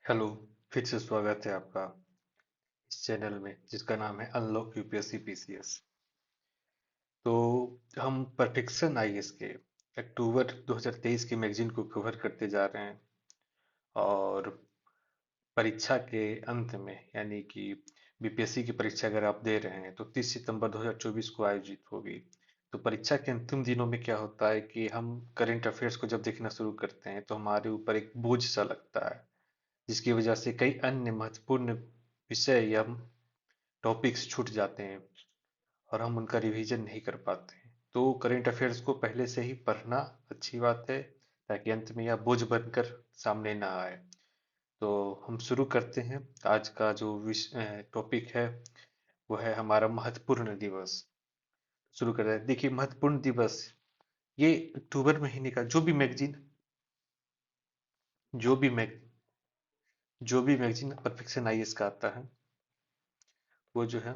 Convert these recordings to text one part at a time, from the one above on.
Hello. फिर से स्वागत है आपका इस चैनल में जिसका नाम है अनलॉक यूपीएससी पीसीएस। तो हम परफेक्शन आईएएस के अक्टूबर 2023 की मैगजीन को कवर करते जा रहे हैं। और परीक्षा के अंत में यानी कि बीपीएससी की परीक्षा अगर आप दे रहे हैं तो 30 सितंबर 2024 को आयोजित होगी। तो परीक्षा के अंतिम दिनों में क्या होता है कि हम करंट अफेयर्स को जब देखना शुरू करते हैं तो हमारे ऊपर एक बोझ सा लगता है, जिसकी वजह से कई अन्य महत्वपूर्ण विषय या टॉपिक्स छूट जाते हैं और हम उनका रिवीजन नहीं कर पाते हैं। तो करंट अफेयर्स को पहले से ही पढ़ना अच्छी बात है, ताकि अंत में यह बोझ बनकर सामने ना आए। तो हम शुरू करते हैं। आज का जो टॉपिक है वो है हमारा महत्वपूर्ण दिवस। शुरू करते हैं। देखिए, महत्वपूर्ण दिवस ये अक्टूबर महीने का जो भी मैग जो भी मैगजीन परफेक्शन आईएएस का आता है वो जो है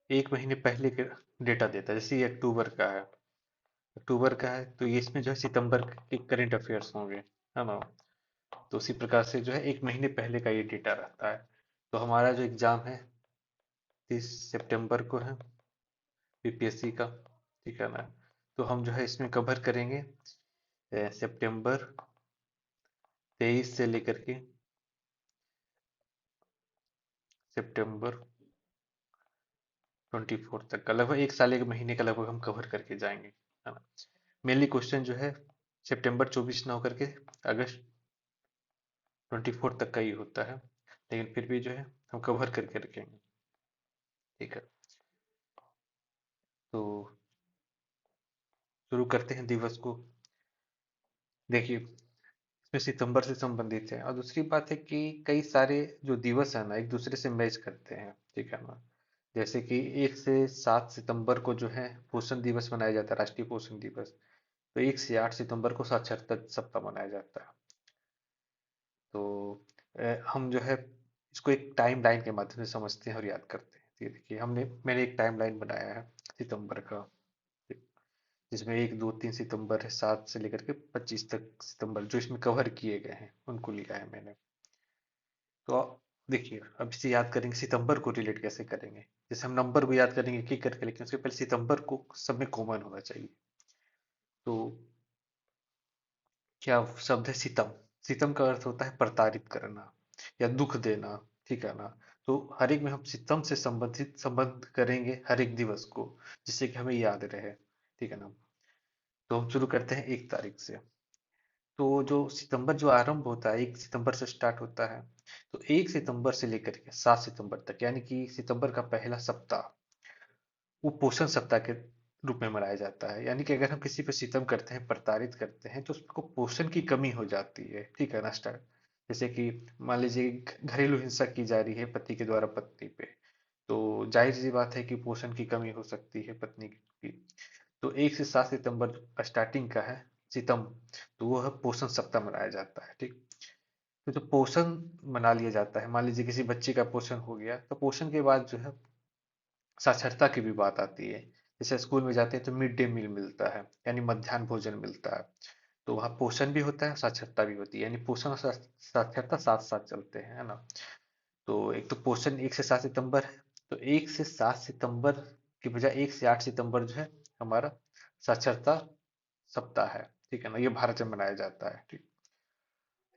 एक महीने पहले के डेटा देता है। जैसे ये अक्टूबर का है तो ये इसमें जो है सितंबर के करंट अफेयर्स होंगे, है ना। तो उसी प्रकार से जो है एक महीने पहले का ये डेटा रहता है। तो हमारा जो एग्जाम है 30 सितंबर को है, बीपीएससी का। ठीक है ना। तो हम जो है इसमें कवर करेंगे सितंबर 23 से लेकर के सितंबर 24 तक का, लगभग एक साल एक महीने का लगभग हम कवर करके जाएंगे, है ना। मेनली क्वेश्चन जो है सितंबर 24 ना होकर के अगस्त 24 तक का ही होता है, लेकिन फिर भी जो है हम कवर करके रखेंगे। ठीक है। तो शुरू करते हैं दिवस को। देखिए, इसमें सितंबर से संबंधित है, और दूसरी बात है कि कई सारे जो दिवस है ना एक दूसरे से मैच करते हैं। ठीक है ना। जैसे कि 1 से 7 सितंबर को जो है पोषण दिवस मनाया जाता है, राष्ट्रीय पोषण दिवस। तो 1 से 8 सितंबर को साक्षरता सप्ताह मनाया जाता है। तो हम जो है इसको एक टाइम लाइन के माध्यम से समझते हैं और याद करते हैं। ये देखिए, मैंने एक टाइम लाइन बनाया है सितंबर का, जिसमें 1 2 3 सितंबर है, 7 से लेकर के 25 तक सितंबर जो इसमें कवर किए गए हैं उनको लिया है मैंने। तो देखिए, अब इसे याद करेंगे, सितंबर को रिलेट कैसे करेंगे। जैसे हम नंबर को याद करेंगे एक एक करके, लेकिन उसके पहले सितंबर को सब में कॉमन होना चाहिए। तो क्या शब्द है सितम। सितम का अर्थ होता है प्रताड़ित करना या दुख देना। ठीक है ना। तो हर एक में हम सितम से संबंधित संबंध करेंगे हर एक दिवस को, जिससे कि हमें याद रहे। ठीक है ना। तो हम शुरू करते हैं 1 तारीख से। तो जो सितंबर जो आरंभ होता है 1 सितंबर से स्टार्ट होता है। तो 1 सितंबर से लेकर के 7 सितंबर तक, यानी कि सितंबर का पहला सप्ताह वो पोषण सप्ताह के रूप में मनाया जाता है। यानी कि अगर हम किसी पे सितम करते हैं, प्रताड़ित करते हैं, तो उसको पोषण की कमी हो जाती है। ठीक है ना। स्टार्ट जैसे कि मान लीजिए घरेलू हिंसा की जा रही है पति के द्वारा पत्नी पे, तो जाहिर सी बात है कि पोषण की कमी हो सकती है पत्नी की। तो 1 से 7 सितंबर स्टार्टिंग का है सितम, तो वो है पोषण सप्ताह मनाया जाता है। ठीक। तो जो पोषण मना लिया जाता है, मान लीजिए किसी बच्चे का पोषण हो गया, तो पोषण के बाद जो है साक्षरता की भी बात आती है। जैसे स्कूल में जाते हैं तो मिड डे मील मिलता है, यानी मध्याह्न भोजन मिलता है। तो वहाँ पोषण भी होता है, साक्षरता भी होती है, यानी पोषण और साक्षरता साथ साथ चलते हैं, है ना। तो एक तो पोषण 1 से 7 सितंबर है। तो 1 से 7 सितंबर की बजाय 1 से 8 सितंबर जो है हमारा साक्षरता सप्ताह है। ठीक है ना। ये भारत में मनाया जाता है। ठीक।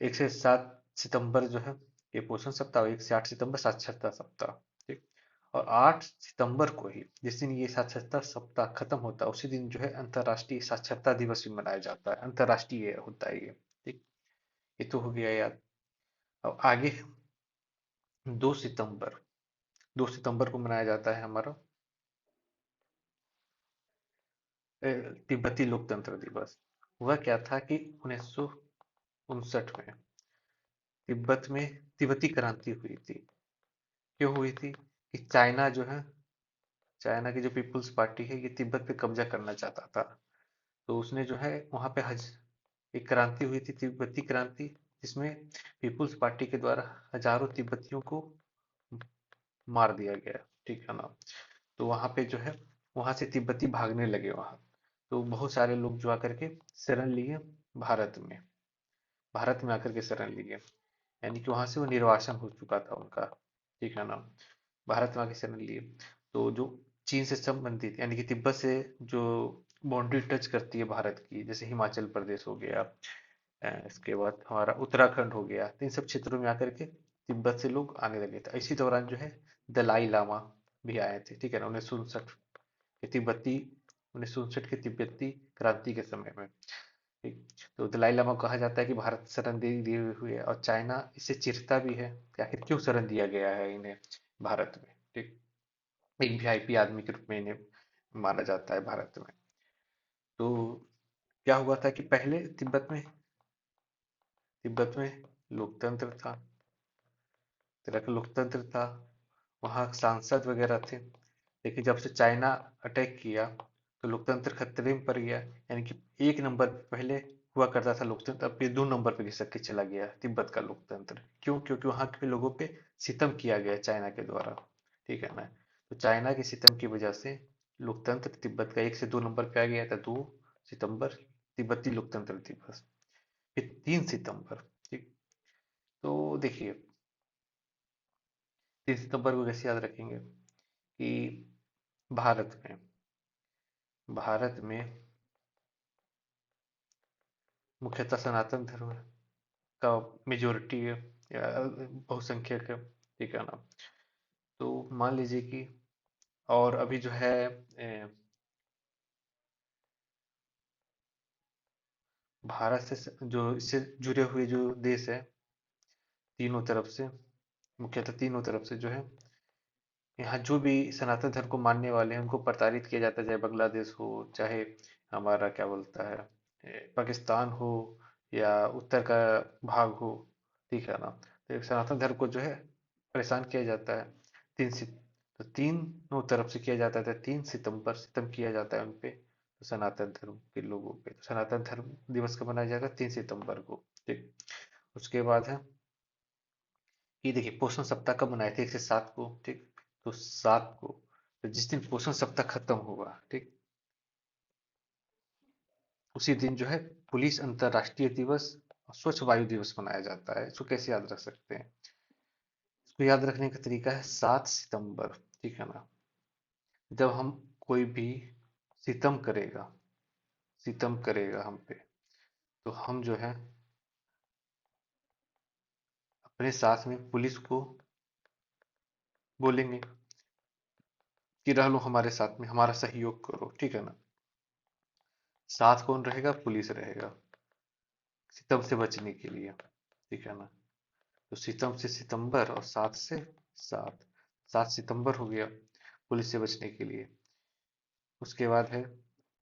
1 से 7 सितंबर जो है ये पोषण सप्ताह, 1 से 8 सितंबर साक्षरता सप्ताह। ठीक। और 8 सितंबर को ही, जिस दिन ये साक्षरता सप्ताह खत्म होता है, उसी दिन जो है अंतर्राष्ट्रीय साक्षरता दिवस भी मनाया जाता है। अंतर्राष्ट्रीय होता है ये। ठीक। ये तो हो गया याद। अब आगे 2 सितंबर, 2 सितंबर को मनाया जाता है हमारा तिब्बती लोकतंत्र दिवस। हुआ क्या था कि 1959 में तिब्बत में तिब्बती क्रांति हुई थी। क्यों हुई थी कि चाइना जो है, चाइना की जो पीपुल्स पार्टी है, ये तिब्बत पे कब्जा करना चाहता था। तो उसने जो है वहां पे एक क्रांति हुई थी, तिब्बती क्रांति, जिसमें पीपुल्स पार्टी के द्वारा हजारों तिब्बतियों को मार दिया गया। ठीक है ना। तो वहां पे जो है वहां से तिब्बती भागने लगे वहां। तो बहुत सारे लोग जो आकर के शरण लिए भारत में, भारत में आकर के शरण लिए। यानी कि वहां से वो निर्वासन हो चुका था उनका, ठीक है ना। भारत में आके शरण लिए। तो जो चीन से संबंधित यानी कि तिब्बत से जो बाउंड्री टच करती है भारत की, जैसे हिमाचल प्रदेश हो गया, इसके बाद हमारा उत्तराखंड हो गया, तो इन सब क्षेत्रों में आकर के तिब्बत से लोग आने लगे थे। इसी दौरान जो है दलाई लामा भी आए थे, ठीक है ना, 1959 के तिब्बती 1959 के तिब्बती क्रांति के समय में, ठीक। तो दलाई लामा को कहा जाता है कि भारत शरण दे दिए हुए है, और चाइना इससे चिढ़ता भी है कि आखिर क्यों शरण दिया गया है इन्हें भारत में, ठीक। एक वीआईपी आदमी के रूप में इन्हें माना जाता है भारत में। तो क्या हुआ था कि पहले तिब्बत में लोकतंत्र था, तरह का लोकतंत्र था, वहाँ सांसद वगैरह थे। लेकिन जब से चाइना अटैक किया तो लोकतंत्र खतरे में पड़ गया। यानी कि एक नंबर पे पहले हुआ करता था लोकतंत्र, अब ये 2 नंबर पे घिसक के चला गया तिब्बत का लोकतंत्र। क्यों? क्योंकि वहाँ के लोगों पे सितम किया गया चाइना के द्वारा, ठीक है ना। तो चाइना के सितम की वजह से लोकतंत्र तिब्बत का 1 से 2 नंबर पे आ गया था। 2 सितंबर तिब्बती लोकतंत्र दिवस, फिर 3 सितंबर, ठीक। तो देखिए, 3 सितंबर को कैसे याद रखेंगे कि भारत में भारत में मुख्यतः सनातन धर्म का मेजोरिटी है, या बहुसंख्यक है, ठीक है ना। तो मान लीजिए कि, और अभी जो है भारत से जो इससे जुड़े हुए जो देश है, तीनों तरफ से, मुख्यतः तीनों तरफ से जो है, यहाँ जो भी सनातन धर्म को मानने वाले हैं उनको प्रताड़ित किया जाता है, चाहे बांग्लादेश हो, चाहे हमारा क्या बोलता है पाकिस्तान हो, या उत्तर का भाग हो, ठीक है ना। तो एक सनातन धर्म को जो है परेशान किया जाता है। तीन सित तो तीनों तरफ से किया जाता है, 3 सितंबर सितम किया जाता है उनपे, तो सनातन धर्म के लोगों पे। तो सनातन धर्म दिवस कब मनाया जाएगा? 3 सितंबर को, ठीक। उसके बाद है ये देखिए, पोषण सप्ताह कब मनाए थे? 1 से 7 को, ठीक। तो 7 को, तो जिस दिन पोषण सप्ताह खत्म होगा, ठीक, उसी दिन जो है पुलिस अंतर्राष्ट्रीय दिवस और स्वच्छ वायु दिवस मनाया जाता है। इसको कैसे याद रख सकते हैं? इसको याद रखने का तरीका है 7 सितंबर, ठीक है ना। जब हम कोई भी सितम करेगा सितम करेगा हम पे, तो हम जो है अपने साथ में पुलिस को बोलेंगे कि रह लो हमारे साथ में, हमारा सहयोग करो, ठीक है ना। साथ कौन रहेगा? पुलिस रहेगा, सितम से बचने के लिए, ठीक है ना। तो सितम से सितंबर और 7 से 7, 7 सितंबर हो गया पुलिस से बचने के लिए। उसके बाद है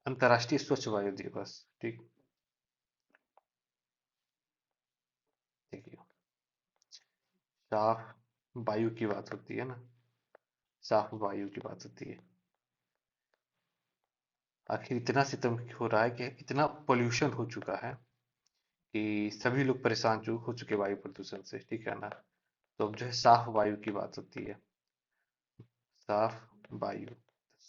अंतर्राष्ट्रीय स्वच्छ वायु दिवस, ठीक। देखिए, साफ वायु की बात होती है ना, साफ वायु की बात होती है। आखिर इतना सितम हो रहा है कि इतना पोल्यूशन हो चुका है कि सभी लोग परेशान हो चुके वायु प्रदूषण से, ठीक है ना। तो अब जो है साफ वायु की बात होती है, साफ वायु।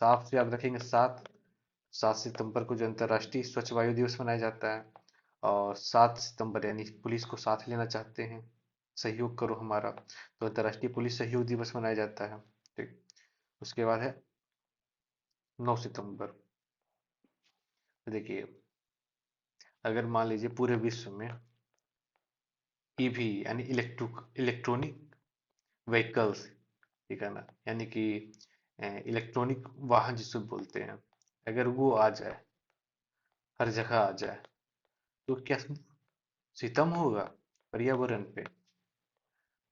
साफ से याद रखेंगे 7 सितंबर को जो अंतर्राष्ट्रीय स्वच्छ वायु दिवस मनाया जाता है। और 7 सितंबर यानी पुलिस को साथ लेना चाहते हैं, सहयोग करो हमारा, तो अंतर्राष्ट्रीय पुलिस सहयोग दिवस मनाया जाता है, ठीक। उसके बाद है 9 सितंबर। देखिए, अगर मान लीजिए पूरे विश्व में ईवी यानी इलेक्ट्रॉनिक व्हीकल्स, ठीक है ना, यानी कि इलेक्ट्रॉनिक वाहन जिसको बोलते हैं, अगर वो आ जाए, हर जगह आ जाए, तो क्या सितम होगा पर्यावरण पे?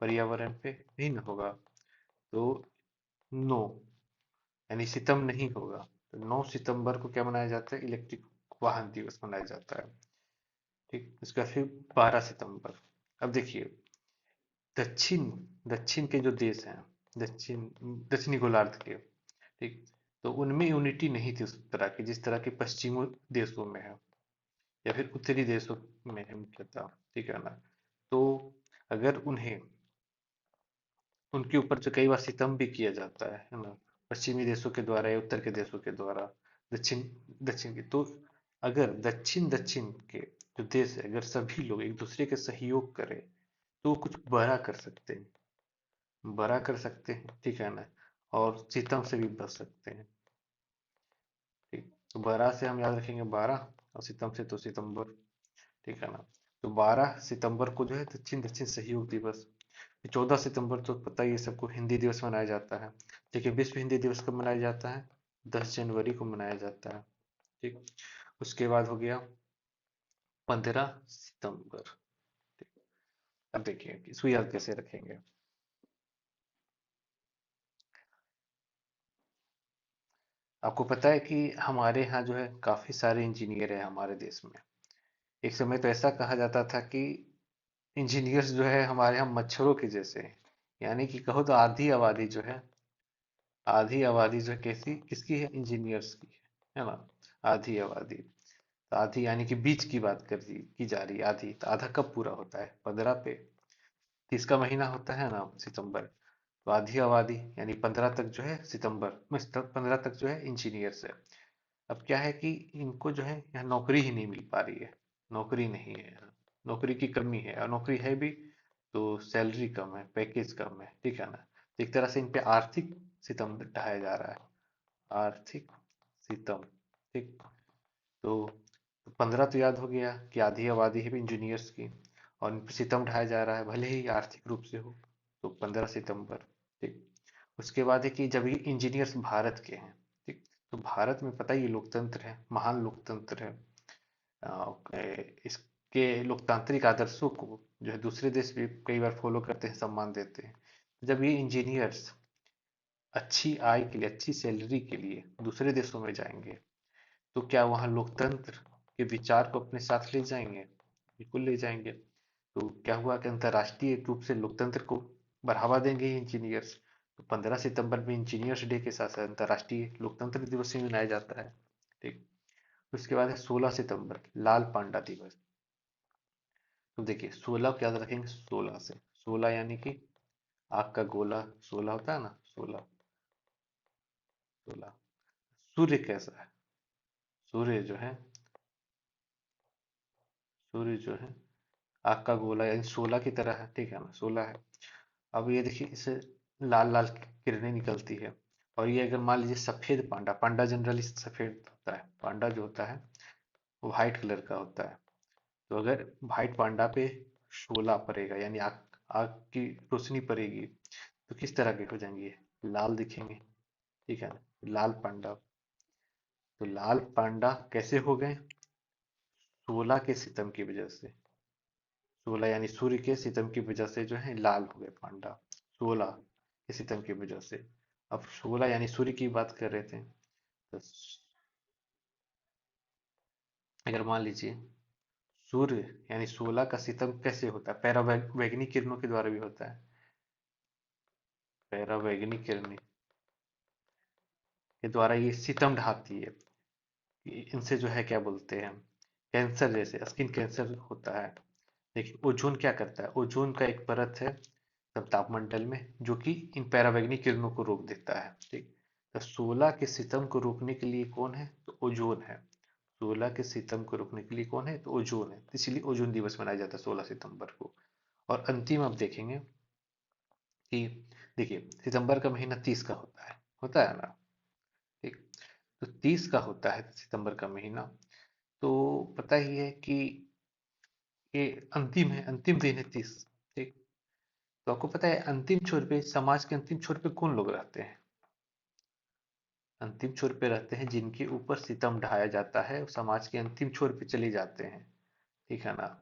पर्यावरण पे नहीं ना होगा। तो नो, यानी सितम नहीं होगा। तो 9 सितंबर को क्या मनाया जाता है? इलेक्ट्रिक वाहन दिवस मनाया जाता है, ठीक। उसका फिर 12 सितंबर। अब देखिए, दक्षिण दक्षिण के जो देश हैं, दक्षिण दक्षिणी गोलार्ध के, ठीक, तो उनमें यूनिटी नहीं थी उस तरह की जिस तरह की पश्चिमी देशों में है, या फिर उत्तरी देशों में है मुख्यतः, ठीक है ना। तो अगर उन्हें उनके ऊपर जो कई बार सितम भी किया जाता है ना, पश्चिमी देशों के द्वारा या उत्तर के देशों के द्वारा, दक्षिण दक्षिण के, तो अगर दक्षिण दक्षिण के जो देश है, अगर सभी लोग एक दूसरे के सहयोग करें तो वो कुछ बड़ा कर सकते हैं, बड़ा कर सकते हैं, ठीक है ना। और सितम से भी बच सकते हैं। ठीक, तो बड़ा से हम याद रखेंगे 12, और सितम से तो सितंबर, ठीक है ना। तो 12 सितंबर को जो है दक्षिण दक्षिण सहयोग दिवस। 14 सितंबर तो पता ही है सबको, हिंदी दिवस मनाया जाता है। ठीक है, विश्व हिंदी दिवस कब मनाया जाता है? 10 जनवरी को मनाया जाता है। ठीक, उसके बाद हो गया 15 सितंबर। ठीक, अब देखिए इसको याद कैसे रखेंगे। आपको पता है कि हमारे यहाँ जो है काफी सारे इंजीनियर हैं हमारे देश में। एक समय तो ऐसा कहा जाता था कि इंजीनियर्स जो है हमारे यहाँ मच्छरों के जैसे हैं। यानी कि कहो तो आधी आबादी जो है कैसी किसकी है? इंजीनियर्स की है ना। आधी आबादी, तो आधी यानी कि बीच की बात की जा रही है। आधी तो आधा कब पूरा होता है? 15 पे। 30 का महीना होता है ना सितंबर। तो आधी आबादी यानी 15 तक जो है सितंबर में, 15 तक जो है इंजीनियर्स है। अब क्या है कि इनको जो है यहाँ नौकरी ही नहीं मिल पा रही है। नौकरी नहीं है यहाँ, नौकरी की कमी है, और नौकरी है भी तो सैलरी कम है, पैकेज कम है, ठीक है ना। तो एक तरह से इन पे आर्थिक सितम ढाया जा रहा है, आर्थिक सितम। ठीक, तो 15 तो याद हो गया कि आधी आबादी है भी इंजीनियर्स की, और इन पे सितम ढाया जा रहा है भले ही आर्थिक रूप से हो। तो 15 सितंबर। ठीक, उसके बाद है कि जब ये इंजीनियर्स भारत के हैं, ठीक, तो भारत में पता ही है लोकतंत्र है, महान लोकतंत्र है। इसके लोकतांत्रिक आदर्शों को जो है दूसरे देश भी कई बार फॉलो करते हैं, सम्मान देते हैं। जब ये इंजीनियर्स अच्छी आय के लिए, अच्छी सैलरी के लिए दूसरे देशों में जाएंगे, तो क्या वहाँ लोकतंत्र के विचार को अपने साथ ले जाएंगे? बिल्कुल ले जाएंगे। तो क्या हुआ कि अंतर्राष्ट्रीय रूप से लोकतंत्र को बढ़ावा देंगे ये इंजीनियर्स। तो 15 सितंबर में इंजीनियर्स डे के साथ साथ अंतर्राष्ट्रीय लोकतंत्र दिवस भी मनाया जाता है। ठीक, उसके बाद है 16 सितंबर, लाल पांडा दिवस। तो देखिए 16 को याद रखेंगे, 16 से, 16 यानी कि आग का गोला 16 होता है ना, 16, 16। सूर्य कैसा है? सूर्य जो है, सूर्य जो है आग का गोला यानी 16 की तरह है, ठीक है ना, 16 है। अब ये देखिए इसे लाल लाल किरणें निकलती है। और ये अगर मान लीजिए सफेद पांडा, पांडा जनरली सफेद होता है, पांडा जो होता है वो व्हाइट कलर का होता है। तो अगर व्हाइट पांडा पे शोला पड़ेगा यानी आग, आग की रोशनी पड़ेगी, तो किस तरह के हो जाएंगे? लाल दिखेंगे, ठीक है ना, लाल पांडा। तो लाल पांडा कैसे हो गए? 16 के सितम की वजह से। 16 यानी सूर्य के सितम की वजह से जो है लाल हो गए पांडा, 16 के सितम की वजह से। अब 16 यानी सूर्य की बात कर रहे थे, तो अगर मान लीजिए सूर्य यानी 16 का सितम कैसे होता है? पैरावैगनिक किरणों के द्वारा भी होता है। पैरावैगनिक किरणें के द्वारा ये सितम ढाती है। इनसे जो है क्या बोलते हैं, कैंसर, जैसे स्किन कैंसर होता है। देखिए ओजोन क्या करता है, ओजोन का एक परत है तब तापमंडल में जो कि इन पैरावैगनिक किरणों को रोक देता है। ठीक, तो 16 के सितम को रोकने के लिए कौन है? तो ओजोन है। 16 के सितम को रोकने के लिए कौन है? तो ओजोन है, इसलिए ओजोन दिवस मनाया जाता है 16 सितंबर को। और अंतिम आप देखेंगे कि देखिए सितंबर का महीना 30 का होता है ना। ठीक, तो 30 का होता है सितंबर का महीना। तो पता ही है कि ये अंतिम है, अंतिम दिन है 30। ठीक, तो आपको पता है अंतिम छोर पे, समाज के अंतिम छोर पे कौन लोग रहते हैं? अंतिम छोर पे रहते हैं जिनके ऊपर सितम ढाया जाता है, वो समाज के अंतिम छोर पे चले जाते हैं, ठीक है ना।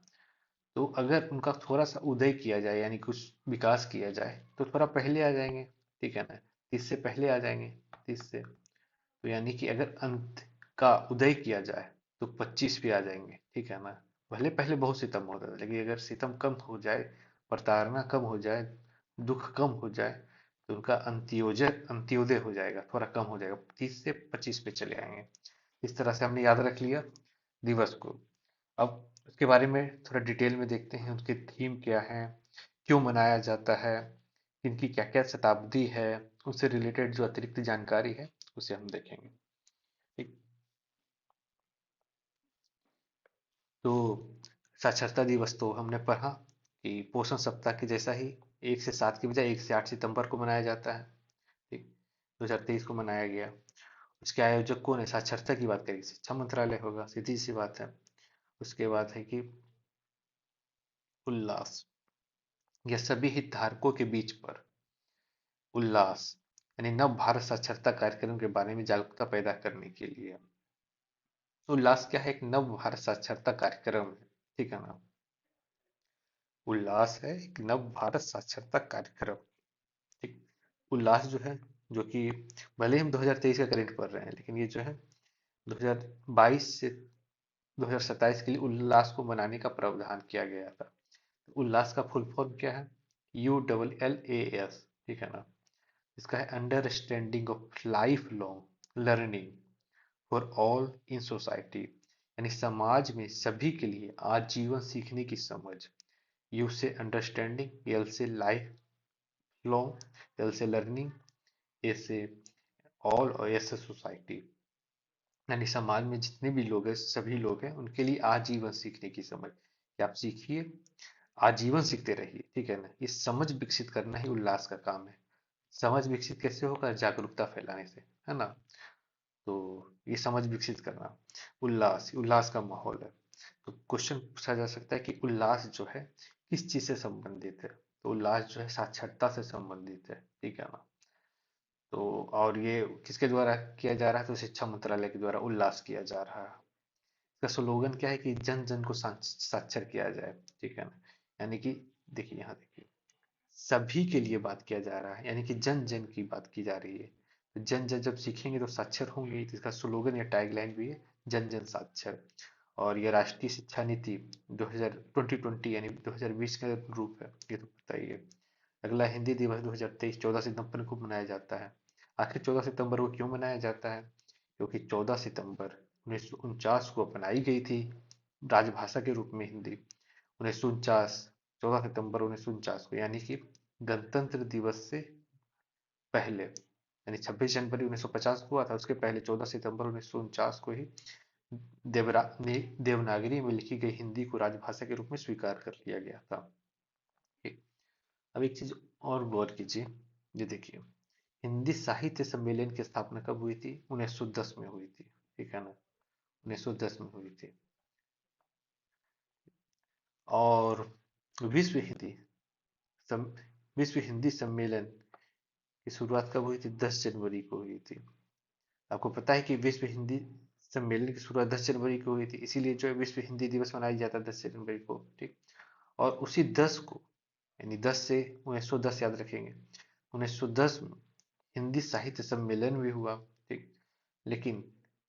तो अगर उनका थोड़ा सा उदय किया जाए यानी कुछ विकास किया जाए तो थोड़ा पहले आ जाएंगे, ठीक है ना। 30 से पहले आ जाएंगे, 30 से। तो यानी कि अगर अंत का उदय किया जाए तो 25 पे आ जाएंगे, ठीक है ना। भले पहले बहुत सितम होता था, लेकिन अगर सितम कम हो जाए, प्रताड़ना कम हो जाए, दुख कम हो जाए, तो उनका अंत्योदय हो जाएगा, थोड़ा कम हो जाएगा, 30 से 25 पे चले आएंगे। इस तरह से हमने याद रख लिया दिवस को। अब उसके बारे में थोड़ा डिटेल में देखते हैं, उसके थीम क्या है, क्यों मनाया जाता है, इनकी क्या क्या शताब्दी है, उससे रिलेटेड जो अतिरिक्त जानकारी है उसे हम देखेंगे। ठीक, तो साक्षरता दिवस तो हमने पढ़ा कि पोषण सप्ताह के जैसा ही 1 से 7 की बजाय 1 से 8 सितंबर को मनाया जाता है। ठीक, 2023 को मनाया गया। उसके आयोजक कौन है? साक्षरता की बात करेंगे, शिक्षा मंत्रालय होगा, सीधी सी बात है। उसके बाद है कि उल्लास, यह सभी हितधारकों के बीच पर उल्लास यानी नव भारत साक्षरता कार्यक्रम के बारे में जागरूकता पैदा करने के लिए। उल्लास क्या है? एक नव भारत साक्षरता कार्यक्रम है, ठीक है ना। उल्लास है एक नव भारत साक्षरता कार्यक्रम। ठीक, उल्लास जो है, जो कि भले ही हम 2023 का करेंट पढ़ रहे हैं, लेकिन ये जो है 2022 से 2027 के लिए उल्लास को मनाने का प्रावधान किया गया था। उल्लास का फुल फॉर्म क्या है? ULLAS, ठीक है ना। इसका है understanding of life long learning for all in society, यानी समाज में सभी के लिए आजीवन सीखने की समझ। यू से अंडरस्टैंडिंग, एल से लाइफ लॉन्ग, एल से लर्निंग, ए से ऑल और एस से सोसाइटी, यानी समाज में जितने भी लोग हैं, सभी लोग हैं, उनके लिए आजीवन सीखने की समझ कि आप सीखिए, आजीवन सीखते रहिए, ठीक है ना। ये समझ विकसित करना ही उल्लास का काम है। समझ विकसित कैसे होगा? जागरूकता फैलाने से, है ना। तो ये समझ विकसित करना, उल्लास, उल्लास का माहौल है। तो क्वेश्चन पूछा जा सकता है कि उल्लास जो है किस चीज से संबंधित है? तो उल्लास जो है साक्षरता से संबंधित है, ठीक है ना। तो और ये किसके द्वारा किया जा रहा है? तो शिक्षा मंत्रालय के द्वारा उल्लास किया जा रहा है। इसका स्लोगन क्या है? कि जन जन को साक्षर किया जाए, ठीक है ना। यानी कि देखिए, यहाँ देखिए, सभी के लिए बात किया जा रहा है, यानी कि जन जन की बात की जा रही है। तो जन जन जब सीखेंगे तो साक्षर होंगे, तो इसका स्लोगन या टैगलाइन भी है जन जन साक्षर। और ये राष्ट्रीय शिक्षा नीति 2020 यानी 2020 का रूप है, ये तो पता ही है। अगला हिंदी दिवस 2023 14 सितंबर को मनाया जाता है। आखिर 14 सितंबर को क्यों मनाया जाता है? क्योंकि 14 सितंबर 1949 को अपनाई गई थी राजभाषा के रूप में हिंदी। 1949, 14 सितंबर 1949 को, यानी कि गणतंत्र दिवस से पहले, यानी 26 जनवरी 1950 को हुआ था, उसके पहले 14 सितंबर 1949 को ही देवनागरी में लिखी गई हिंदी को राजभाषा के रूप में स्वीकार कर लिया गया था। ठीक। अब एक चीज और गौर कीजिए, ये देखिए, हिंदी साहित्य सम्मेलन की स्थापना कब हुई थी? 1910 में हुई थी, ठीक है ना। 1910 में हुई थी। और विश्व हिंदी सम, विश्व हिंदी सम्मेलन की शुरुआत कब हुई थी? 10 जनवरी को हुई थी। आपको पता है कि विश्व हिंदी सम्मेलन की शुरुआत 10 जनवरी को हुई थी, इसीलिए जो है विश्व हिंदी दिवस मनाया जाता है 10 जनवरी को, ठीक। और उसी 10 को, यानी 10 से 1910 याद रखेंगे, 1910 में हिंदी साहित्य सम्मेलन भी हुआ, ठीक। लेकिन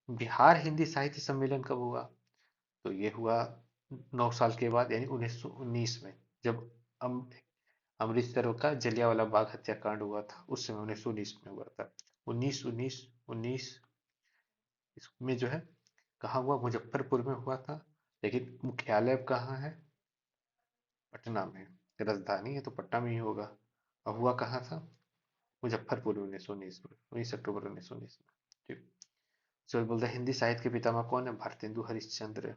बिहार हिंदी साहित्य सम्मेलन कब हुआ? तो ये हुआ 9 साल के बाद, यानी 1919 में, जब अम, अमृतसर का जलियांवाला बाग हत्याकांड हुआ था, उस समय 1919 में हुआ था। 1919 इसमें जो है कहाँ हुआ? मुजफ्फरपुर में हुआ था। लेकिन मुख्यालय कहाँ है? पटना में। राजधानी है तो पटना में ही होगा। और हुआ कहाँ था? मुजफ्फरपुर में, 1919 में, 19 अक्टूबर 1919 में, ठीक। चलो बोलते हैं हिंदी साहित्य के पितामह कौन है? भारतेंदु हरिश्चंद्र।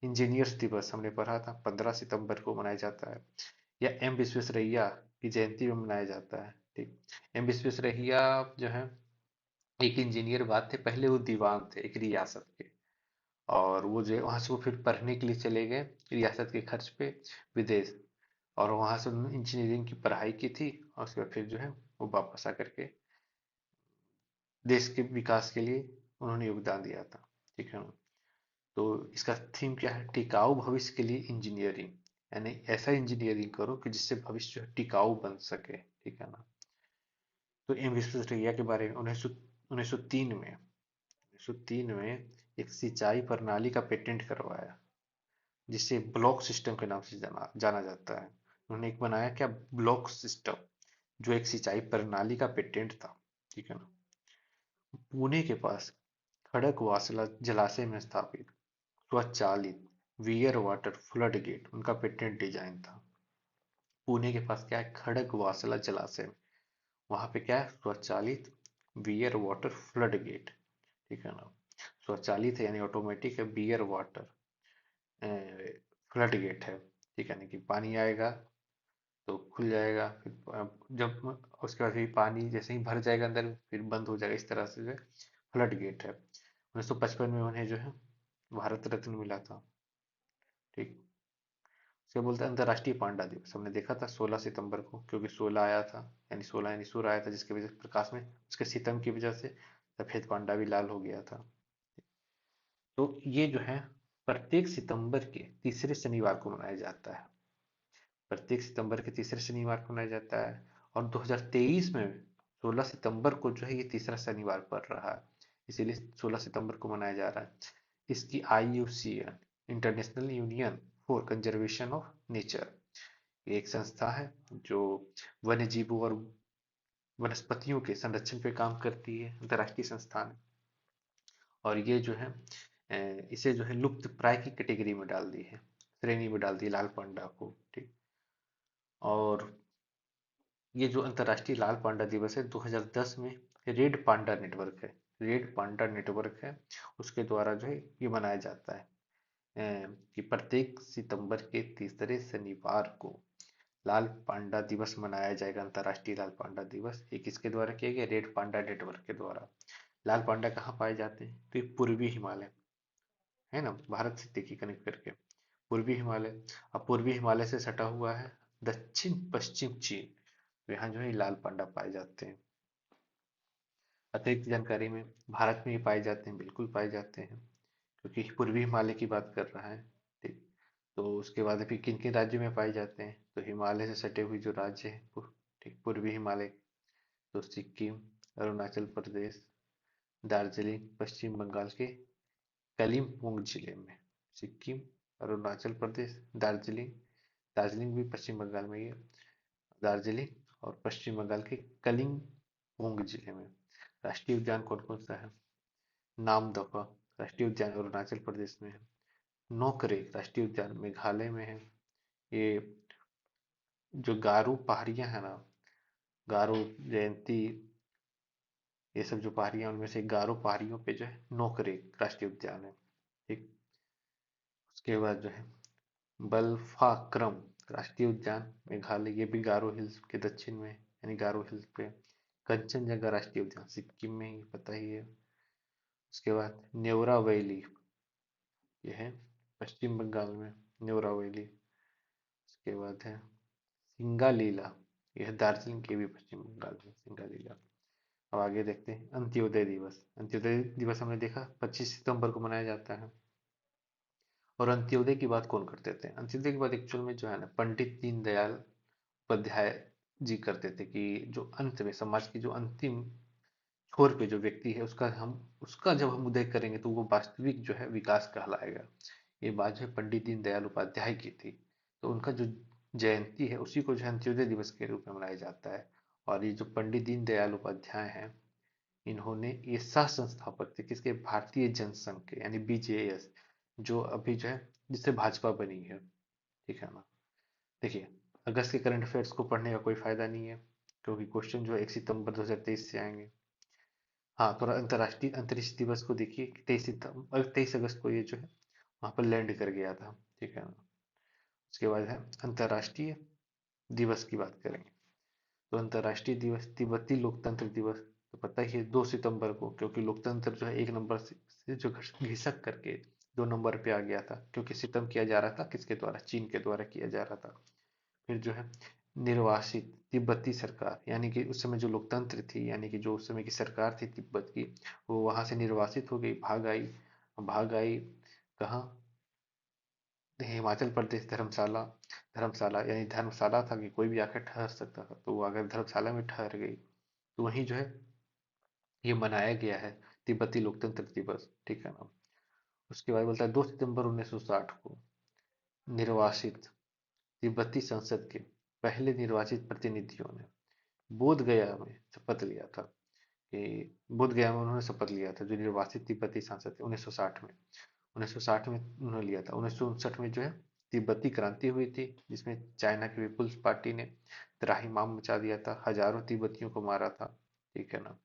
इंजीनियर्स दिवस हमने पढ़ा था, 15 सितंबर को मनाया जाता है। या एम विश्वेश्वरैया की जयंती में मनाया जाता है, ठीक। एम विश्वेश्वरैया जो है एक इंजीनियर बात थे, पहले वो दीवान थे एक रियासत के। और वो जो है वहां से वो फिर पढ़ने के लिए चले गए रियासत के खर्च पे विदेश। और वहां से उन्होंने इंजीनियरिंग की पढ़ाई की थी, और उसके बाद फिर जो है वो वापस आकर के देश के विकास के लिए उन्होंने योगदान दिया था, ठीक है ना। तो इसका थीम क्या है? टिकाऊ भविष्य के लिए इंजीनियरिंग, यानी ऐसा इंजीनियरिंग करो कि जिससे भविष्य जो है टिकाऊ बन सके, ठीक है ना। तो एम विश्वेश्वरैया के बारे में 1903 में एक सिंचाई प्रणाली का पेटेंट करवाया, जिसे ब्लॉक सिस्टम के नाम से जाना जाता है। उन्होंने एक बनाया क्या? ब्लॉक सिस्टम, जो एक सिंचाई प्रणाली का पेटेंट था, ठीक है ना। पुणे के पास खड़गवासला जलाशय में स्थापित स्वचालित वियर वाटर फ्लड गेट उनका पेटेंट डिजाइन था। पुणे के पास क्या है? खड़गवासला जलाशय में, वहां पे क्या है? स्वचालित वियर वाटर फ्लड गेट, ठीक है ना। स्वचालित है यानी ऑटोमेटिक है, बियर वाटर फ्लड गेट है, ठीक है, यानी कि पानी आएगा तो खुल जाएगा, फिर जब उसके बाद फिर पानी जैसे ही भर जाएगा अंदर फिर बंद हो जाएगा, इस तरह से जो है फ्लड गेट है। 1955 में उन्हें जो है भारत रत्न मिला था। ठीक। उसे बोलते हैं अंतर्राष्ट्रीय पांडा दिवस। हमने देखा था 16 सितंबर को, क्योंकि 16 आया था, यानी 16 यानी सूर्य आया था, जिसकी वजह से प्रकाश में उसके सितम की वजह से सफेद पांडा भी लाल हो गया था। तो ये जो है प्रत्येक सितंबर के तीसरे शनिवार को मनाया जाता है। प्रत्येक सितंबर के तीसरे शनिवार को मनाया जाता है। और 2023 में 16 सितंबर को जो है ये तीसरा शनिवार पड़ रहा है, इसीलिए 16 सितंबर को मनाया जा रहा है। इसकी IUCN, international union for conservation of nature, ये एक संस्था है जो वन्य जीवों और वनस्पतियों के संरक्षण पे काम करती है, अंतर्राष्ट्रीय संस्थान है। और ये जो है इसे जो है लुप्त प्राय की कैटेगरी में डाल दी है, श्रेणी में डाल दी लाल पांडा को। ठीक। और ये जो अंतर्राष्ट्रीय लाल पांडा दिवस है 2010 में रेड पांडा नेटवर्क है, रेड पांडा नेटवर्क है, उसके द्वारा जो है ये मनाया जाता है कि प्रत्येक सितंबर के तीसरे शनिवार को लाल पांडा दिवस मनाया जाएगा, अंतर्राष्ट्रीय लाल पांडा दिवस। ये किसके द्वारा किया गया? रेड पांडा नेटवर्क के द्वारा। लाल पांडा कहाँ पाए जाते हैं? तो ये पूर्वी हिमालय है ना, भारत से देखिए कनेक्ट करके, पूर्वी हिमालय। अब पूर्वी हिमालय से सटा हुआ है दक्षिण पश्चिम चीन, तो यहाँ जो है लाल पांडा पाए जाते हैं। अतिरिक्त जानकारी में, भारत में ये पाए जाते हैं, बिल्कुल पाए जाते हैं, क्योंकि पूर्वी हिमालय की बात कर रहा है। ठीक। तो उसके बाद फिर किन किन राज्यों में पाए जाते हैं? तो हिमालय से सटे हुए जो राज्य हैं, ठीक, पूर्वी हिमालय, तो सिक्किम, अरुणाचल प्रदेश, दार्जिलिंग, पश्चिम बंगाल के कलिम्पोंग जिले में। सिक्किम, अरुणाचल प्रदेश, दार्जिलिंग, दार्जिलिंग भी पश्चिम बंगाल में ही है, दार्जिलिंग और पश्चिम बंगाल के कलिम्पोंग जिले में। राष्ट्रीय उद्यान कौन कौन सा है? नामदफा राष्ट्रीय उद्यान अरुणाचल प्रदेश में है, नोकरेक राष्ट्रीय उद्यान मेघालय में है। ये जो गारो पहाड़ियां है ना, गारो, जयंती, ये सब जो पहाड़ियां उनमें से गारो पहाड़ियों पे जो है नोकरेक राष्ट्रीय उद्यान है। ठीक। उसके बाद जो है बल्फाक्रम राष्ट्रीय उद्यान मेघालय, ये भी गारो हिल्स के दक्षिण में है, यानी गारो हिल्स पे। कंचनजंगा राष्ट्रीय उद्यान सिक्किम में ही, पता ही है। उसके बाद नेवरा वैली, ये है पश्चिम बंगाल में, नेवरा वैली। उसके बाद है सिंगालीला, यह दार्जिलिंग के भी पश्चिम बंगाल में सिंगालीला। अब आगे देखते हैं अंत्योदय दिवस। अंत्योदय दिवस हमने देखा 25 सितंबर को मनाया जाता है। और अंत्योदय की बात कौन करते थे? अंत्योदय की बात एक्चुअल में जो है ना पंडित दीनदयाल उपाध्याय जी करते थे, कि जो अंत में समाज की जो अंतिम छोर पे जो व्यक्ति है उसका जब हम उदय करेंगे तो वो वास्तविक जो है विकास कहलाएगा। ये बात जो है पंडित दीनदयाल उपाध्याय की थी। तो उनका जो जयंती है उसी को जो है अंत्योदय दिवस के रूप में मनाया जाता है। और ये जो पंडित दीनदयाल उपाध्याय हैं, इन्होंने ये सह संस्थापक थे किसके? भारतीय जनसंघ के, यानी BJS, जो अभी जो है जिससे भाजपा बनी है। ठीक है ना। देखिए, अगस्त के करंट अफेयर्स को पढ़ने का कोई फायदा नहीं है, क्योंकि क्वेश्चन जो है 1 सितंबर 2023 से आएंगे। हाँ, थोड़ा अंतर्राष्ट्रीय अंतरिक्ष दिवस को देखिए, 23 सितंबर 23 अगस्त को ये जो है वहां पर लैंड कर गया था। ठीक है ना। उसके बाद है अंतर्राष्ट्रीय दिवस की बात करेंगे, तो अंतर्राष्ट्रीय दिवस तिब्बती लोकतंत्र दिवस, तो पता ही है 2 सितंबर को, क्योंकि लोकतंत्र जो है 1 नंबर से जो घिसक करके 2 नंबर पे आ गया था, क्योंकि सितम किया जा रहा था किसके द्वारा? चीन के द्वारा किया जा रहा था। फिर जो है निर्वासित तिब्बती सरकार, यानी कि उस समय जो लोकतंत्र थी, यानी कि जो उस समय की सरकार थी तिब्बत की, वो वहां से निर्वासित हो गई, भाग आई कहाँ? हिमाचल प्रदेश, धर्मशाला। धर्मशाला यानी धर्मशाला था कि कोई भी आकर ठहर सकता था, तो वो अगर धर्मशाला में ठहर गई तो वहीं जो है ये मनाया गया है तिब्बती लोकतंत्र दिवस। ठीक है ना। उसके बाद बोलता है 2 सितंबर 1960 को निर्वासित तिब्बती संसद के पहले निर्वाचित प्रतिनिधियों ने बोध गया में शपथ लिया था, कि बोध गया में उन्होंने शपथ लिया था, जो निर्वासित तिब्बती सांसद थे 1960 में। 1960 में उन्होंने लिया था। 1959 में जो है तिब्बती क्रांति हुई थी, जिसमें चाइना की पीपुल्स पार्टी ने त्राहिमाम मचा दिया था, हजारों तिब्बतियों को मारा था। ठीक है ना।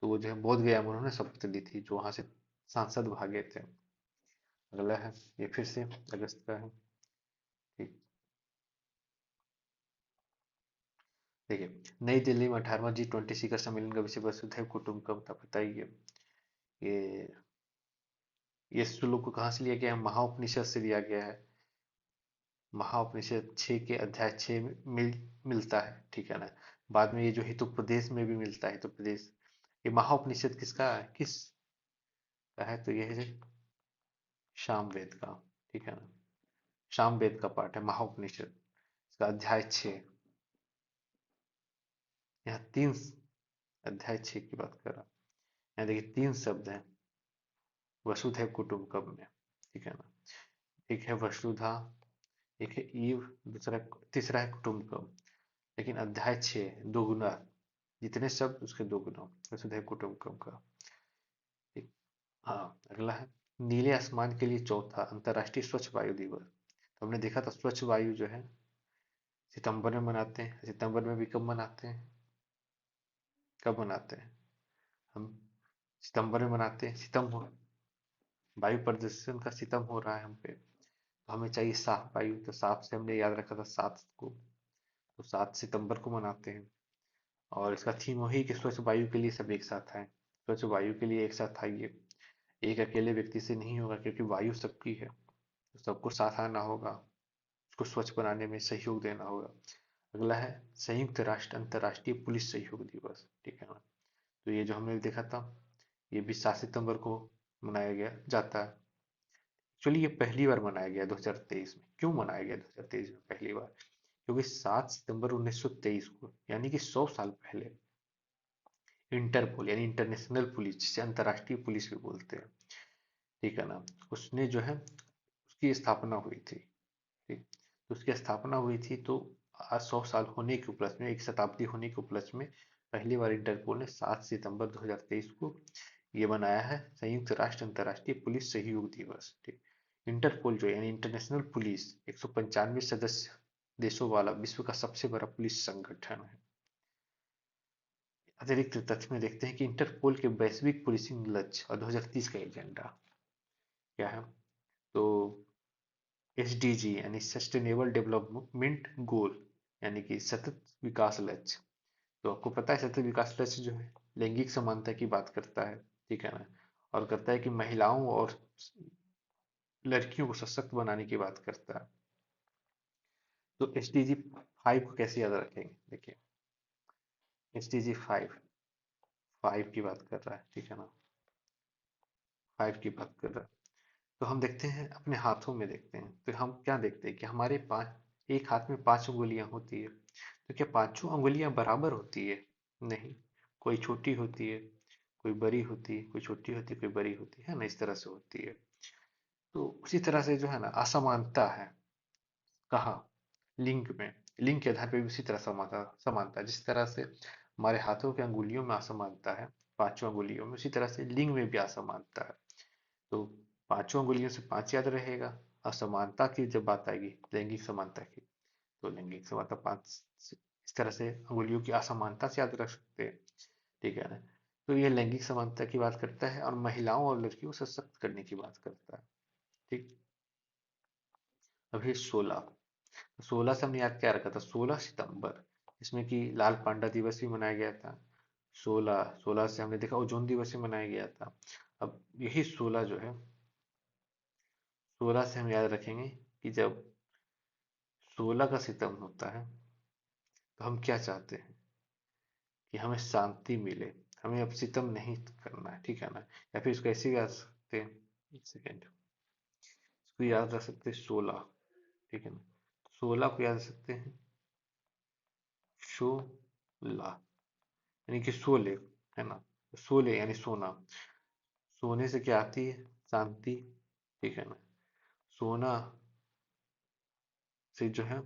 तो वो जो है बोध गया में उन्होंने शपथ ली थी, जो वहां से सांसद भागे थे। अगला है, ये फिर से अगस्त का है। ठीक। देखिए, नई दिल्ली में 18वां G20 शिखर सम्मेलन का विषय वसुधैव कुटुंबकम था, पता ही है। ये ये श्लोक को कहाँ से लिया गया है? महाउपनिषद से लिया गया है। महाउपनिषद 6 के अध्याय 6 में मिलता है, ठीक है ना। बाद में ये जो हितोपदेश में भी मिलता है, हितोपदेश। ये महाउपनिषद किसका है, किस का है? तो ये है सामवेद का, ठीक है ना। सामवेद का पाठ है महाउपनिषद, इसका अध्याय 6। यहाँ तीन, अध्याय 6 की बात कर रहा हूँ। यहाँ देखिए तीन शब्द हैं वसुधैव कुटुंबकम में, ठीक है ना। एक है वसुधा, एक है ईव, दूसरा, तीसरा है कुटुंबकम। लेकिन अध्याय 6 दो गुना, जितने शब्द उसके दो गुना वसुधैव कुटुंबकम का। ठीक। हाँ, अगला है नीले आसमान के लिए चौथा अंतर्राष्ट्रीय स्वच्छ वायु दिवस। तो हमने देखा था स्वच्छ वायु जो है सितंबर में मनाते हैं। सितंबर में भी कब मनाते हैं, कब मनाते हैं हम? सितंबर में मनाते हैं। सितंबर, वायु प्रदूषण का सितम हो रहा है हम पे, तो हमें चाहिए साफ वायु। तो साफ से हमने याद रखा था 7 को, तो 7 सितंबर को मनाते हैं। और इसका थीम वही कि स्वच्छ वायु के लिए सब एक साथ आए। स्वच्छ वायु के लिए एक साथ आइए। एक अकेले व्यक्ति से नहीं होगा, क्योंकि वायु सबकी है, तो सबको साथ आना होगा, उसको स्वच्छ बनाने में सहयोग देना होगा। अगला है संयुक्त राष्ट्र अंतर्राष्ट्रीय पुलिस सहयोग दिवस, ठीक है ना। तो ये जो हमने देखा था, ये भी 7 सितंबर को मनाया गया जाता है। एक्चुअली ये पहली बार मनाया गया 2023 में। क्यों मनाया गया 2023 में पहली बार? क्योंकि 7 सितंबर 1923 को, यानी कि 100 साल पहले, इंटरपोल यानी इंटरनेशनल पुलिस, जिसे अंतर्राष्ट्रीय पुलिस भी बोलते हैं, ठीक है ना, उसने जो है उसकी स्थापना हुई थी। ठीक। तो उसकी स्थापना हुई थी, तो आज 100 साल होने के उपलक्ष्य में, एक शताब्दी होने के उपलक्ष्य में, पहली बार इंटरपोल ने 7 सितंबर 2023 को ये बनाया है संयुक्त राष्ट्र अंतर्राष्ट्रीय पुलिस सहयोग दिवस। ठीक। इंटरपोल जो यानी इंटरनेशनल पुलिस 195 सदस्य देशों वाला विश्व का सबसे बड़ा पुलिस संगठन है। अतिरिक्त तथ्य में देखते हैं कि इंटरपोल के वैश्विक पुलिसिंग लक्ष्य और 2030 का एजेंडा क्या है। तो SDG यानी सस्टेनेबल डेवलपमेंट गोल, यानी कि सतत विकास लक्ष्य। तो आपको पता है सतत विकास लक्ष्य जो है लैंगिक समानता की बात करता है, ठीक है ना, और करता है कि महिलाओं और लड़कियों को सशक्त बनाने की बात करता है। तो SDG 5 को कैसे याद रखेंगे? देखिए, SDG 5, 5 की बात कर रहा है, ठीक है ना, 5 की बात कर रहा है। तो हम देखते हैं अपने हाथों में, देखते हैं तो हम क्या देखते हैं कि हमारे पांच, एक हाथ में 5 उंगलियां होती है। तो क्या पांचों उंगलियां बराबर होती है? नहीं, कोई छोटी होती है, कोई बड़ी होती है, कोई छोटी होती है, कोई बड़ी होती है ना, इस तरह से होती है। तो उसी तरह से जो है ना असमानता है, कहाँ? लिंग में। लिंग के आधार पर भी उसी तरह समानता समानता है। जिस तरह से हमारे हाथों के अंगुलियों में असमानता है, 5 अंगुलियों में, उसी तरह से लिंग में भी असमानता है। तो 5 अंगुलियों से 5 याद रहेगा। असमानता की जब बात आएगी लैंगिक समानता की, तो लैंगिक समानता 5, इस तरह से अंगुलियों की असमानता से याद रख सकते हैं, ठीक है ना। तो ये लैंगिक समानता की बात करता है और महिलाओं और लड़कियों को सशक्त करने की बात करता है। ठीक। अभी 16 से हमने याद क्या रखा था? 16 सितंबर, जिसमें कि लाल पांडा दिवस भी मनाया गया था। 16 से हमने देखा ओजोन दिवस भी मनाया गया था। अब यही 16 जो है, 16 से हम याद रखेंगे कि जब 16 का सितम होता है, तो हम क्या चाहते हैं कि हमें शांति मिले, हमें अब सितम नहीं करना है, ठीक है ना। या फिर इसको ऐसे भी याद सकते हैं, एक सेकेंड, इसको याद रख सकते हैं 16, ठीक है ना। 16 को याद रख सकते हैं, शोला यानी कि शोले, है ना। शोले यानी सोना। सोने से क्या आती है? शांति, ठीक है ना। सोना से जो है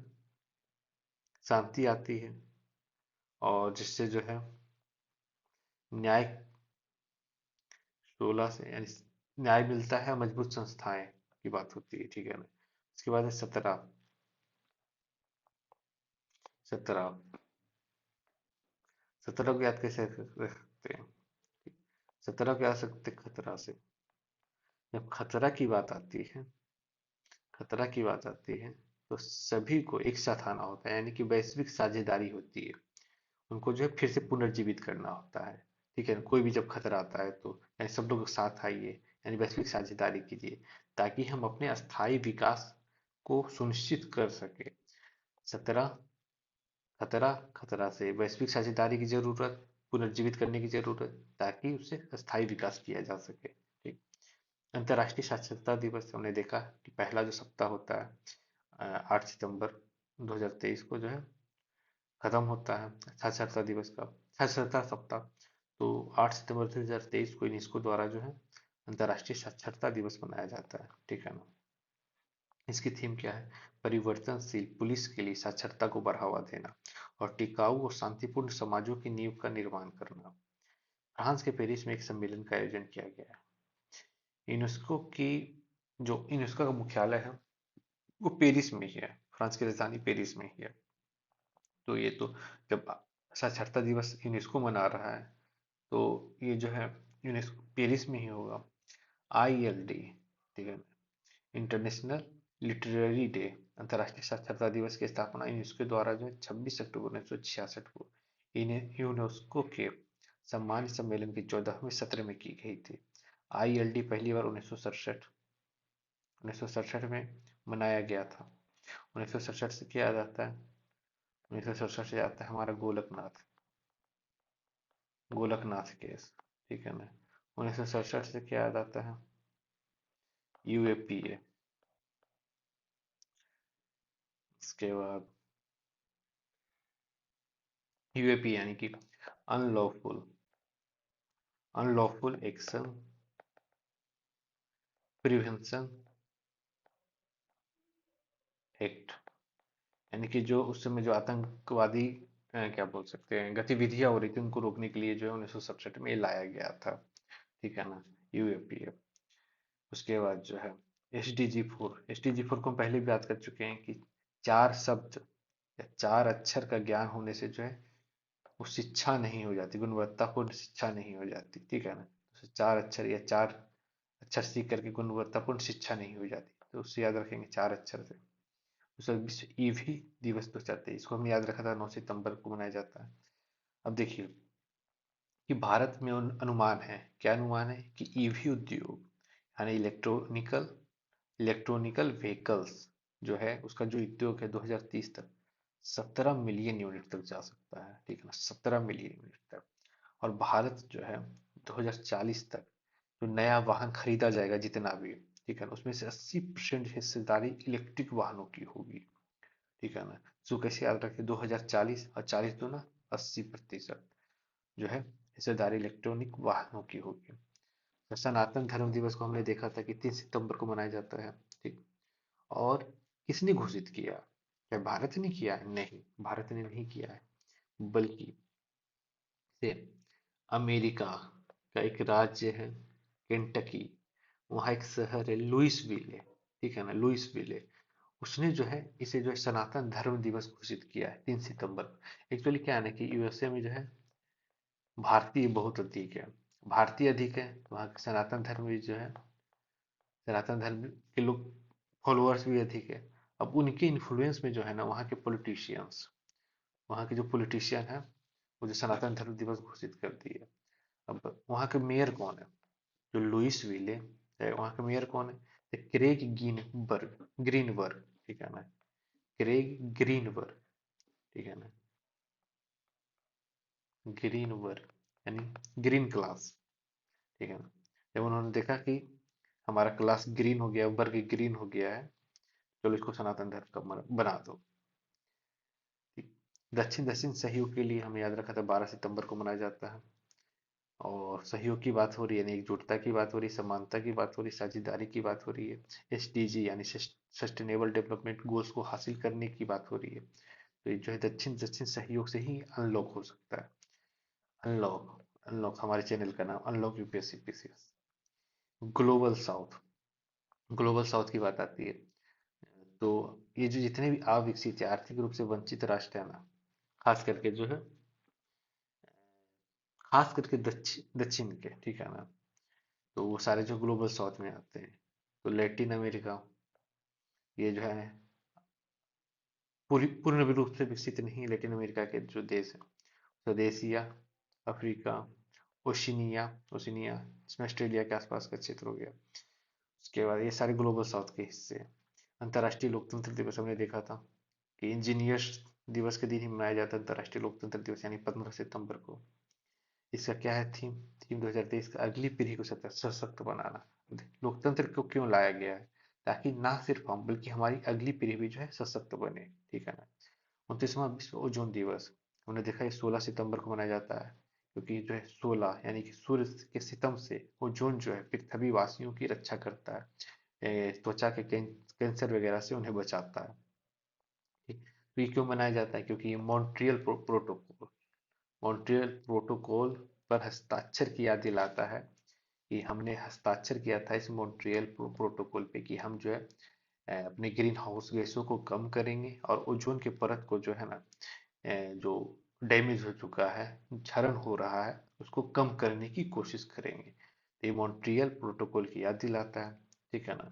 शांति आती है, और जिससे जो है न्याय, 16 से यानी न्याय मिलता है, मजबूत संस्थाएं की बात होती है, ठीक है ना। उसके बाद है 17, 17, 17 को याद कैसे रख सकते हैं? 17 को याद रख सकते हैं खतरा से, जब खतरा की बात आती है तो सभी को एक साथ आना होता है, यानी कि वैश्विक साझेदारी होती है। उनको जो है फिर से पुनर्जीवित करना होता है। ठीक है ना? कोई भी जब खतरा आता है तो यानी सब लोग साथ आइए, यानी वैश्विक साझेदारी कीजिए, ताकि हम अपने अस्थायी विकास को सुनिश्चित कर सके। खतरा खतरा खतरा से वैश्विक साझेदारी की जरूरत, पुनर्जीवित करने की जरूरत, ताकि उससे अस्थायी विकास किया जा सके। ठीक। अंतर्राष्ट्रीय साक्षरता दिवस हमने देखा कि पहला जो सप्ताह होता है 8 सितंबर 2023 को जो है खत्म होता है साक्षरता दिवस का साक्षरता सप्ताह। तो 8 सितंबर 2023 को यूनेस्को द्वारा जो है अंतर्राष्ट्रीय साक्षरता दिवस मनाया जाता है। ठीक है ना? इसकी थीम क्या है? परिवर्तनशील पुलिस के लिए साक्षरता को बढ़ावा देना और टिकाऊ और शांतिपूर्ण समाजों की नींव का निर्माण करना। फ्रांस के पेरिस में एक सम्मेलन का आयोजन किया गया है। यूनेस्को की जो यूनेस्को का मुख्यालय है वो पेरिस में ही है, फ्रांस की राजधानी पेरिस में ही है। तो ये तो जब साक्षरता दिवस यूनेस्को मना रहा है तो ये जो है यूनेस्को पेरिस में ही होगा। ILD, ठीक है, इंटरनेशनल लिटरेरी डे, अंतर्राष्ट्रीय साक्षरता दिवस की स्थापना यूनेस्को द्वारा जो है 26 अक्टूबर 1966 को इन्हें यूनेस्को के सम्मान सम्मेलन के 14वें सत्र में की गई थी। ILD पहली बार 1967 में मनाया गया था। 1967 से क्या याद आता है? 1967 से आता है हमारा गोलकनाथ केस। ठीक है ना? 1967 से क्या याद आता है? UAPA। इसके बाद UAP यानी कि unlawful unlawful action prevention act, यानी कि जो उस समय जो आतंकवादी क्या बोल सकते हैं गतिविधियां हो रही थी उनको रोकने के लिए जो है 1967 में ये लाया गया था। ठीक है ना? UAPA। उसके बाद जो है SDG4 को हम पहले भी बात कर चुके हैं कि 4 शब्द या 4 अक्षर का ज्ञान होने से जो है वो शिक्षा नहीं हो जाती, गुणवत्तापूर्ण शिक्षा नहीं हो जाती। ठीक है ना? तो 4 अक्षर या 4 अक्षर सीख करके गुणवत्तापूर्ण शिक्षा नहीं हो जाती, तो उससे याद रखेंगे 4 अक्षर से। दूसरा विश्व ईवी दिवस 2023 को हमने याद रखा था, 9 सितंबर को मनाया जाता है। अब देखिए कि भारत में अनुमान है, क्या अनुमान है कि ईवी उद्योग यानी इलेक्ट्रॉनिकल व्हीकल्स जो है उसका जो उद्योग है 2030 तक 17 मिलियन यूनिट तक जा सकता है। ठीक है ना? 17 मिलियन यूनिट तक। और भारत जो है 2040 तक जो नया वाहन खरीदा जाएगा जितना भी, ठीक है ना, उसमें से 80% हिस्सेदारी इलेक्ट्रिक वाहनों की होगी। ठीक है ना? सो कैसे याद रखें? 2040 और 40 दो ना, 80% जो है हिस्सेदारी इलेक्ट्रॉनिक वाहनों की होगी। तो सनातन धर्म दिवस को हमने देखा था कि 3 सितंबर को मनाया जाता है। ठीक। और किसने घोषित किया? क्या भारत ने किया है? नहीं, भारत ने नहीं किया है, बल्कि से अमेरिका का एक राज्य है केंटकी, वहाँ एक शहर है लुइसविले। ठीक है ना? लुइसविले, उसने जो है इसे जो है सनातन धर्म दिवस घोषित किया है 3 सितंबर। एक्चुअली क्या है ना कि USA में जो है भारतीय बहुत अधिक है, भारतीय अधिक है, तो वहाँ के सनातन धर्म भी जो है सनातन धर्म के लोग फॉलोअर्स भी अधिक है। अब उनके इन्फ्लुएंस में जो है ना वहाँ के जो पॉलिटिशियन है वो जो सनातन धर्म दिवस घोषित कर दिए। अब वहाँ के मेयर कौन है? जो लुइस विले है, वहाँ का मेयर कौन है? तो क्रेग ग्रीनबर्ग। ठीक है ना? Craig Greenberg. ठीक है ना? ग्रीनबर्ग यानी ग्रीन क्लास। ठीक है ना? जब उन्होंने देखा कि हमारा क्लास ग्रीन हो गया, वर्ग ग्रीन हो गया है, चलो इसको सनातन धर्म का बना दो। ठीक। दक्षिण दक्षिण सहयोग के लिए हमें याद रखा था 12 सितंबर को मनाया जाता है। और सहयोग की बात हो रही है, यानी एकजुटता की बात हो रही है, समानता की बात हो रही है, साझेदारी की बात हो रही है। SDG यानी सस्टेनेबल डेवलपमेंट गोल्स को हासिल करने की बात हो रही है। तो ये जो है दक्षिण दक्षिण सहयोग से ही अनलॉक हो सकता है। अनलॉक अनलॉक हमारे चैनल का नाम unlock UPSC PCS। Global south global south की बात आती है तो ये जो जितने भी अविकसित या आर्थिक रूप से वंचित राष्ट्र है ना, खास करके जो है खास करके दक्षिण दक्षिण के, ठीक है ना, तो वो सारे जो ग्लोबल साउथ में आते हैं। तो लैटिन अमेरिका, ये जो है पूरी पूर्ण रूप से विकसित नहीं, लैटिन अमेरिका के जो देश हैं, स्वदेशिया, अफ्रीका, ओशिनिया, ओशिनिया, इसमें ऑस्ट्रेलिया के आसपास का क्षेत्र हो गया। उसके बाद ये सारे ग्लोबल साउथ के हिस्से हैं। अंतर्राष्ट्रीय लोकतंत्र दिवस हमने देखा था कि इंजीनियर्स दिवस के दिन ही मनाया जाता है अंतर्राष्ट्रीय लोकतंत्र दिवस, यानी 15 सितंबर को। इसका क्या है थीम? थीम 2023 का अगली पीढ़ी को सशक्त बनाना। लोकतंत्र को क्यों लाया गया है? ताकि ना सिर्फ हम बल्कि हमारी अगली पीढ़ी भी जो है सशक्त बने, ठीक है ना। 29वां विश्व ओजोन दिवस हमने देखा है 16 सितंबर को मनाया जाता है, क्योंकि जो है 16 यानी कि सूर्य के सितम से ओजोन जो है पृथ्वी वासियों की रक्षा करता है, त्वचा के कैंसर वगैरह से उन्हें बचाता है। ठीक। तो ये क्यों मनाया जाता है? क्योंकि ये प्रोटोकॉल, मॉन्ट्रियल प्रोटोकॉल पर हस्ताक्षर की याद दिलाता है कि हमने हस्ताक्षर किया था इस मॉन्ट्रियल प्रोटोकॉल पे कि हम जो है अपने ग्रीन हाउस गैसों को कम करेंगे और ओजोन के परत को जो है ना, जो डैमेज हो चुका है, क्षरण हो रहा है, उसको कम करने की कोशिश करेंगे। तो ये मॉन्ट्रियल प्रोटोकॉल की याद दिलाता है, ठीक है ना।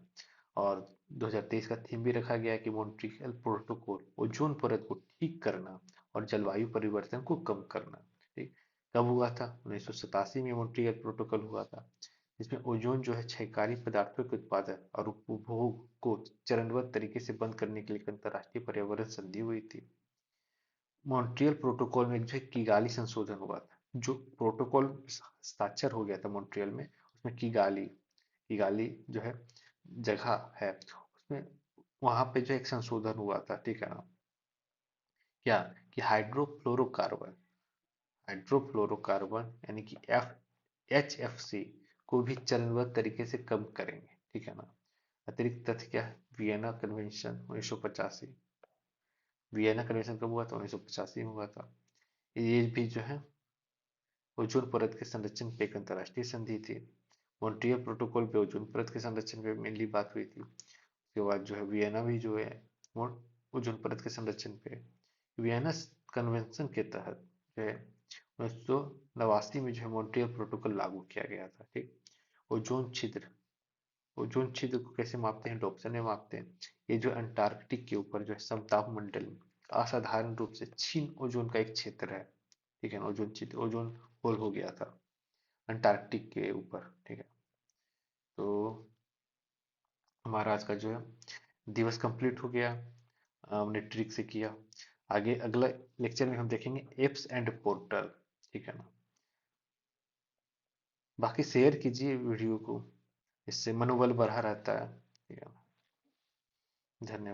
और 2023 का थीम भी रखा गया है कि मॉन्ट्रियल प्रोटोकॉल ओजोन परत को ठीक करना और जलवायु परिवर्तन को कम करना। ठीक। कब हुआ था? 1987 में मॉन्ट्रियल प्रोटोकॉल हुआ था, जिसमें ओजोन जो है क्षयकारी पदार्थों के उत्पादन और उपभोग को चरणबद्ध तरीके से बंद करने के लिए एक अंतर्राष्ट्रीय पर्यावरण संधि हुई थी। मॉन्ट्रियल प्रोटोकॉल में जो है किगाली संशोधन हुआ था, जो प्रोटोकॉल हस्ताक्षर हो गया था मॉन्ट्रियल में, उसमें किगाली, किगाली जो है जगह है, उसमें वहां पे जो एक संशोधन हुआ था, ठीक है ना। क्या? कि हाइड्रोफ्लोरोकार्बन, हाइड्रोफ्लोरोकार्बन यानी कि HFC को भी चरणबद्ध तरीके से कम करेंगे, ठीक है ना। अतिरिक्त तथ्य क्या है? वियना कन्वेंशन 1985, वियना कन्वेंशन कब हुआ था? 1985 में हुआ था। ये भी जो है ओजोन परत के संरक्षण पे एक अंतर्राष्ट्रीय संधि थी। मॉन्ट्रियल प्रोटोकॉल पे ओजोन परत के संरक्षण पे मेनली बात हुई थी। उसके बाद जो है वियना भी जो है ओजोन परत के संरक्षण पे, वियना कन्वेंशन के तहत जो है 1989 में जो है मॉन्ट्रियल प्रोटोकॉल लागू किया गया था, ठीक। ओजोन छिद्र, ओजोन छिद्र को कैसे मापते हैं? डॉप्सन में मापते हैं। ये जो अंटार्कटिक के ऊपर जो है समताप मंडल में असाधारण रूप से क्षीण ओजोन का एक क्षेत्र है, ठीक है ना। ओजोन छिद्र, ओजोन होल हो गया था अंटार्कटिक के ऊपर, ठीक है। तो हमारा आज का जो है दिवस कंप्लीट हो गया, हमने ट्रिक से किया। आगे अगला लेक्चर में हम देखेंगे एप्स एंड पोर्टल, ठीक है ना। बाकी शेयर कीजिए वीडियो को, इससे मनोबल बढ़ा रहता है, ठीक है ना। धन्यवाद।